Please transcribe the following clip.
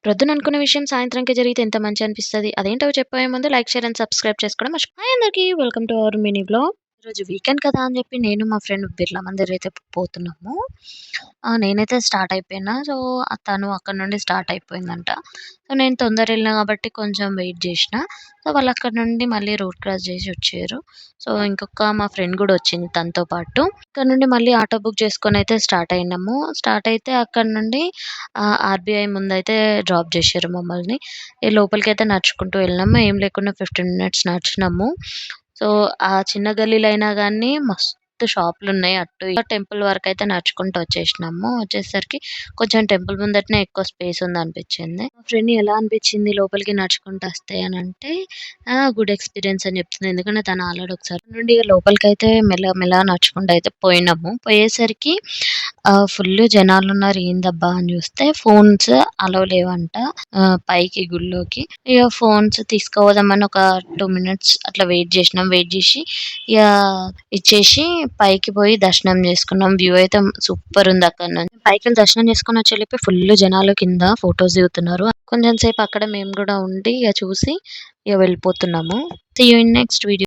ప్రొద్దున అనుకున్న విషయం సాయంత్రంకి జరిగితే ఎంత మంచి అనిపిస్తది. అదేంటో చెప్పబోయే ముందు లైక్, షేర్ అండ్ సబ్స్క్రైబ్ చేసుకోవడం హాయ్ అందరికీ welcome to our mini vlog. ఈరోజు వీకెండ్ కదా అని చెప్పి నేను మా ఫ్రెండ్ బిర్లా మందిర్ అయితే పోతున్నాము. నేనైతే స్టార్ట్ అయిపోయినా. సో, తను అక్కడి నుండి స్టార్ట్ అయిపోయిందంట. సో, నేను తొందర ఎళ్ళినా కాబట్టి కొంచెం వెయిట్ జేషినా. సో, వాళ్ళు అక్కడి నుండి మళ్ళీ రోడ్ క్రాస్ జేసి వచ్చారు. సో, ఇంకొక మా ఫ్రెండ్ గూడా వచ్చింది తనతో పాటు. ఇక్కడ నుండి మళ్ళీ ఆటో బుక్ చేసుకొనైతే స్టార్ట్ అయినాము. స్టార్ట్ అయితే అక్కడి నుండి ఆర్‌బీఐ ముందయితే డ్రాప్ జేషిర్రు మమ్మల్ని. లోపలికైతే నడుచుకుంటూ వెళ్ళినాము. ఏం లేకున్నా 15 మినిట్స్ నడిచినాము. సో, ఆ చిన్న గల్లీలో అయినా గానీ మస్తు షాపులున్నాయి. అటు ఇటు టెంపుల్ వరకైతే నడుచుకుంటూ వచ్చేసినాము. వచ్చేసరికి కొంచెం టెంపుల్ ముందటనే ఎక్కువ స్పేస్ ఉందనిపించింది. మా ఫ్రెండ్ ఎలా అనిపించింది లోపలికి నడుచుకుంటూ వస్తే అనంటే, గుడ్ ఎక్స్‌పీరియన్స్ అని చెప్తుంది. ఎందుకంటే తను ఆల్రెడీ ఒకసారి నుండి ఇగ లోపలికైతే మెల్లగా మెల్లగా నడుచుకుంటూ అయితే పోయినాము. పోయేసరికి ఫుల్లు జనాలున్నారు. ఏందబ్బా అని చూస్తే ఫోన్స్ అలో లేవంట పైకి గుడిలోకి. ఇగ ఫోన్స్ తీసుకుపోదామని ఒక 2 మినిట్స్ అట్లా వెయిట్ చేసినాం. వెయిట్ చేసి ఇగ ఇచ్చేసి పైకి పోయి దర్శనం చేసుకున్నాం. వ్యూ అయితే సూపర్ ఉంది అక్కడి నుంచి. పైకెళ్ళి దర్శనం చేసుకొని వచ్చేలోపే ఫుల్లు జనాలు కింద ఫోటోస్ దిగుతున్నారు. కొంచెం సేపు అక్కడ మేము గూడా ఉండి ఇగ చూసి ఇగ వెళ్ళిపోతున్నాము. See you in next video.